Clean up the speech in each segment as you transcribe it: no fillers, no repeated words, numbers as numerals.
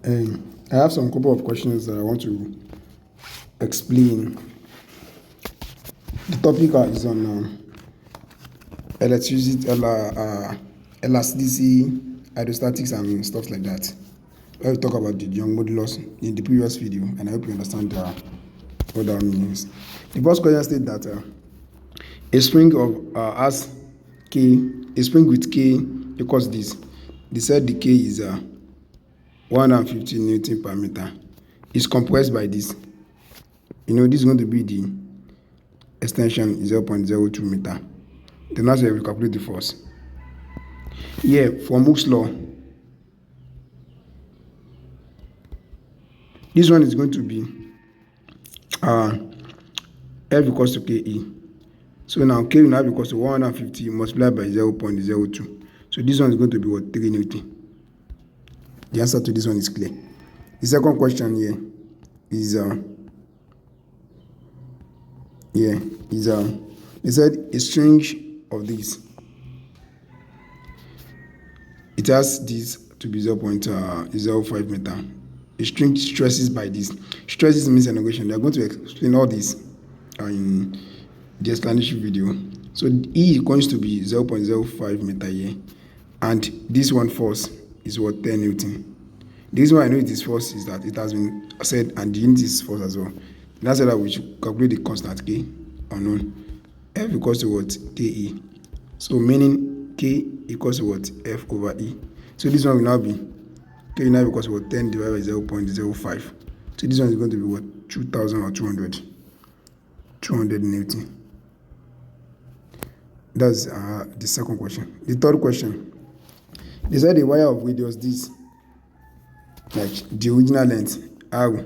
I have some couple of questions that I want to explain. The topic is on electricity, elasticity, hydrostatics, and stuff like that. I will talk about the young modulus in the previous video, and I hope you understand what that means. The first question states that a spring of has K, a spring with K equals this. They said the K is 150 Newton per meter. Is compressed by this. This is going to be the extension 0.02 meter. Then that's where we calculate the force. Here, from Hooke's law, this one is going to be F equals to KE. So now K will now be equals to 150 multiplied by 0.02. So this one is going to be what? 3 Newton. The answer to this one is clear. The second question here is they said a string of this. It has this to be 0.05 meter. A string stresses by this. Stresses means an equation. They are going to explain all this in the explanation video. So E is going to be 0.05 meter here, and this one force is what? 10 Newton. The reason why I know it is force is that it has been said, and the unit is force as well. That's why we should calculate the constant K unknown. F equals to what? KE. So meaning K equals to what? F over E. So this one will now be K now equals to what? 10 divided by 0.05. So this one is going to be what? 2000 or 200. 200 Newton. That's the second question. The third question. They said the wire of radius this, like the original length, R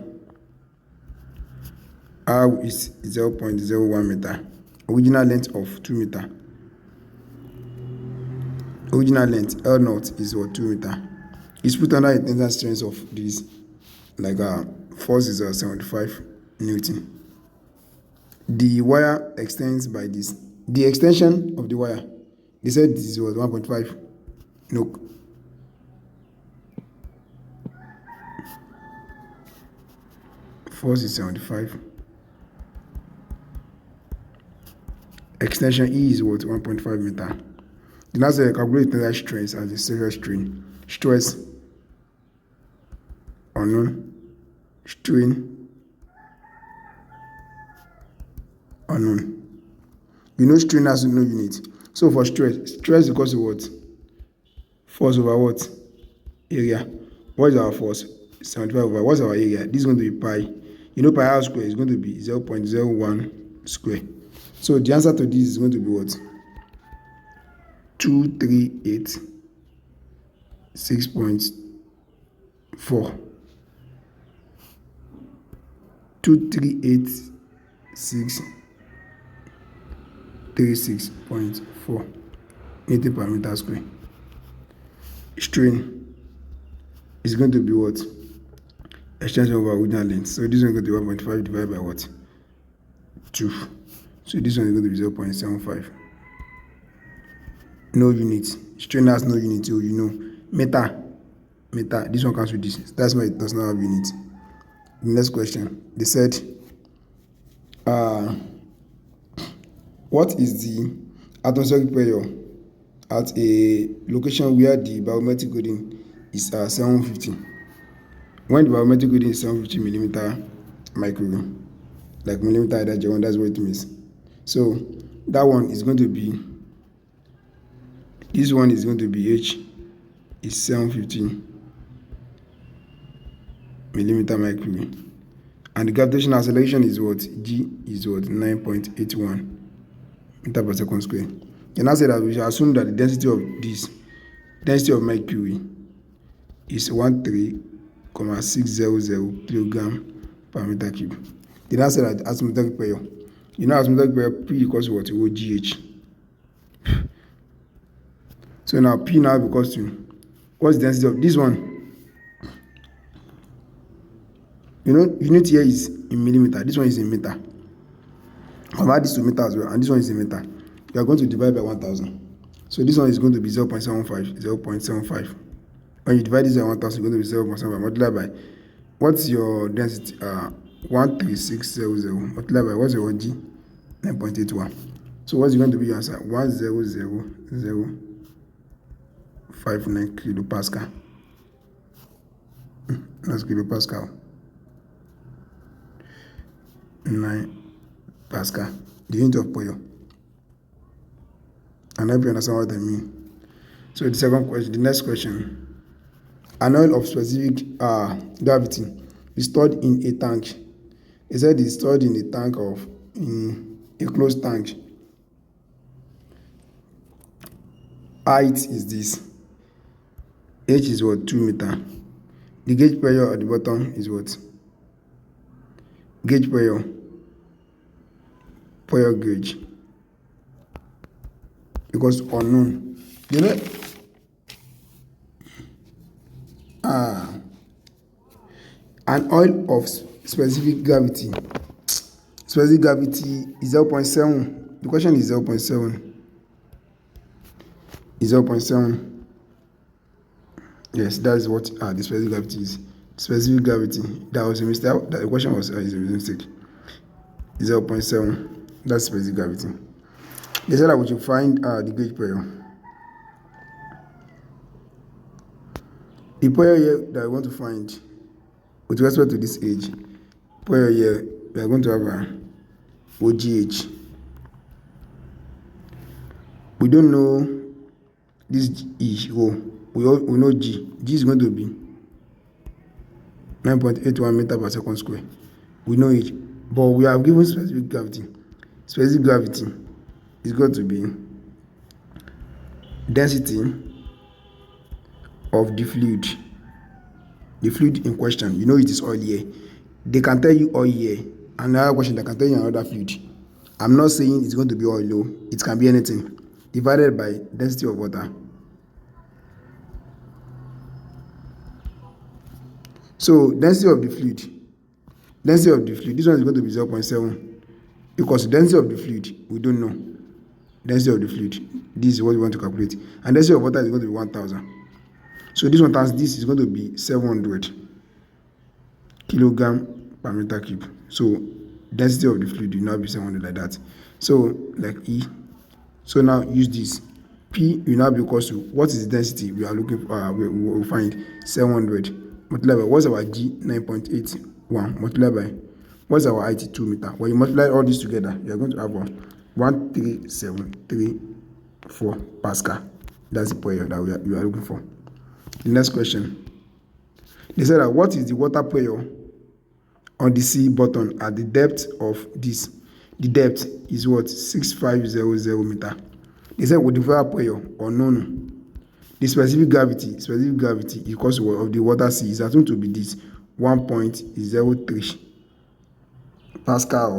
is 0.01 meter. Original length of 2 meter. Original length L0 is what? 2 meter. It's put under a tensile strength of this, like force is 75 Newton. The wire extends by this. The extension of the wire, they said this was 1.5. No. Force is 75. Extension E is what? 1.5 meter. Then as I calculate the stress as the serial strain. Stress unknown. Strain unknown. Strain has no unit. So for stress equals to what? Force over what? Area. What is our force? 75 over. What's our area? This is going to be pi. Pi r square is going to be 0.01 square. So the answer to this is going to be what? 2386.4. 2386.36.4 Newton per meter square. Strain is going to be what? Extension over original length. So this one is going to be 1.5 divided by what? 2. So this one is going to be 0.75. No unit. Strain has no unit. So meter. This one comes with this. That's why it does not have unit. The next question. They said, what is the atmospheric pressure at a location where the barometric reading is 750? When the barometric reading is 750 millimeter mercury, like millimeter hydrogen, that's what it means. So that one is going to be, this one is going to be H is 750 millimeter mercury, and the gravitational acceleration is what? G is what? 9.81 meter per second square. And I said that we should assume that the density of mercury is 13,600 kilogram per meter cube. Then I said that atmospheric pressure. Atmospheric pressure P equals to what? GH. So now P now equals to, what's the density of this one? Unit here is in millimeter. This one is in meter. I'll add this to meter as well, and this one is in meter. We are going to divide by 1000. So this one is going to be 0.75. When you divide this by 1000, it's going to be 0.7 multiplied by what's your density? 13600 multiplied by what's your G? 9.81. So what's going to be your answer? 100,059 kilopascal. That's kilopascal. 9 Pascal. The unit of Poyo. And I hope you understand what I mean. So the second question, the next question. An oil of specific gravity is stored in a tank. It said it's stored in a tank in a closed tank. Height is this. H is what? 2 meters. The gauge pressure at the bottom is what? Gauge pressure. Pressure gauge. Because unknown. You know? An oil of specific gravity. Specific gravity is 0.7. The question is 0.7. Is 0.7. Yes, that is what the specific gravity is. Specific gravity. That was a mistake. The question was is a mistake. 0.7. That's specific gravity. They said that we should find the gauge pressure. The pressure here that I want to find with respect to this age, pressure here, we are going to have a OGH. We don't know this G. We know G. G is going to be 9.81 meters per second square. We know it, but we have given specific gravity. Specific gravity is going to be density of the fluid. The fluid in question, you know it is oil here. They can tell you oil here. Another question, they can tell you another fluid. I'm not saying it's going to be oil, though. It can be anything. Divided by density of water. So density of the fluid. Density of the fluid. This one is going to be 0.7. Because density of the fluid, we don't know. Density of the fluid. This is what we want to calculate. And density of water is going to be 1000. So this one times this is going to be 700 kilogram per meter cube. So density of the fluid will now be 700 like that. So like E. So now use this. P will now be equal to what is the density we are looking for? We will find 700 multiplied by what's our G? 9.81 multiplied by what's our height? 2 meters. When you multiply all this together, you are going to have 13734 Pascal. That's the pressure that we are looking for. The next question. They said that what is the water pressure on the sea bottom at the depth of this? The depth is what? 6500 meters. They said with the water pressure unknown. The specific gravity equals to of the water sea is assumed to be this 1.03 Pascal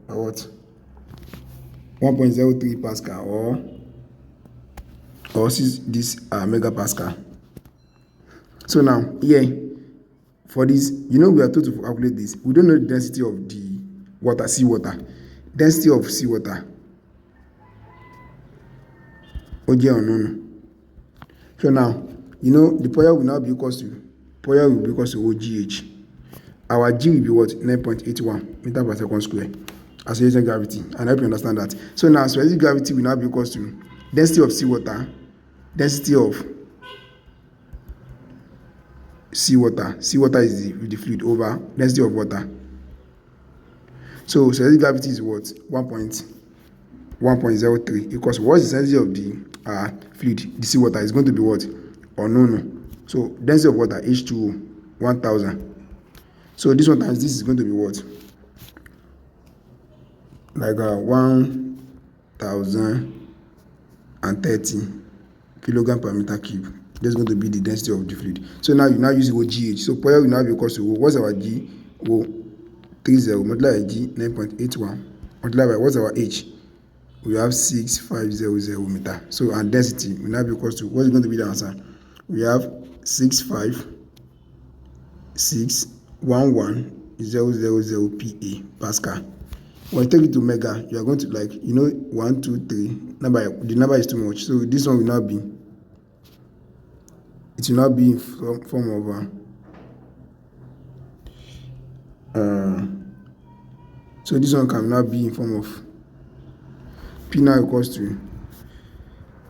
or what? 1.03 Pascal or this megapascal. So now here for this, you know we are told to calculate this. We don't know the density of the water, seawater. Density of seawater. OG unknown. So now, you know the pressure will now be equal to OGH. Our G will be what? 9.81 meters per second square. Acceleration gravity. And I hope you understand that. So now specific gravity will now be equal to density of seawater, density of seawater. Seawater is the fluid over density of water. So specific gravity is what? 1.03 equals what is the density of the fluid? The seawater is going to be what? Unknown. So density of water H2O 1000. So this one times this is going to be what? Like 1030 kilogram per meter cube. That's going to be the density of the fluid. So now you use OGH. So pressure will now be equal to what's our G? 30 multiplied by G 9.81 multiplied by what's our H? We have 6500 meter. So and density will now be equal to what's going to be the answer? We have 65611,000 PA Pascal. When you take it to mega, you are going to 1, 2, 3. The number is too much. So this one will now be it will not be in form of so this one can now be in form of P now equals to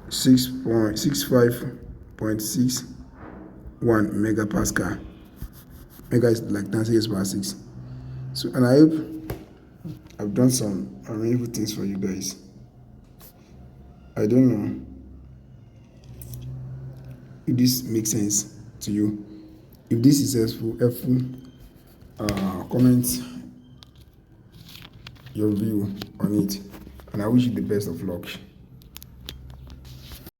6.65.61 megapascal. Mega is like 10⁻⁶. So, and I hope I've done some amazing things for you guys. I don't know if this makes sense to you. If this is helpful, comment your view on it, and I wish you the best of luck.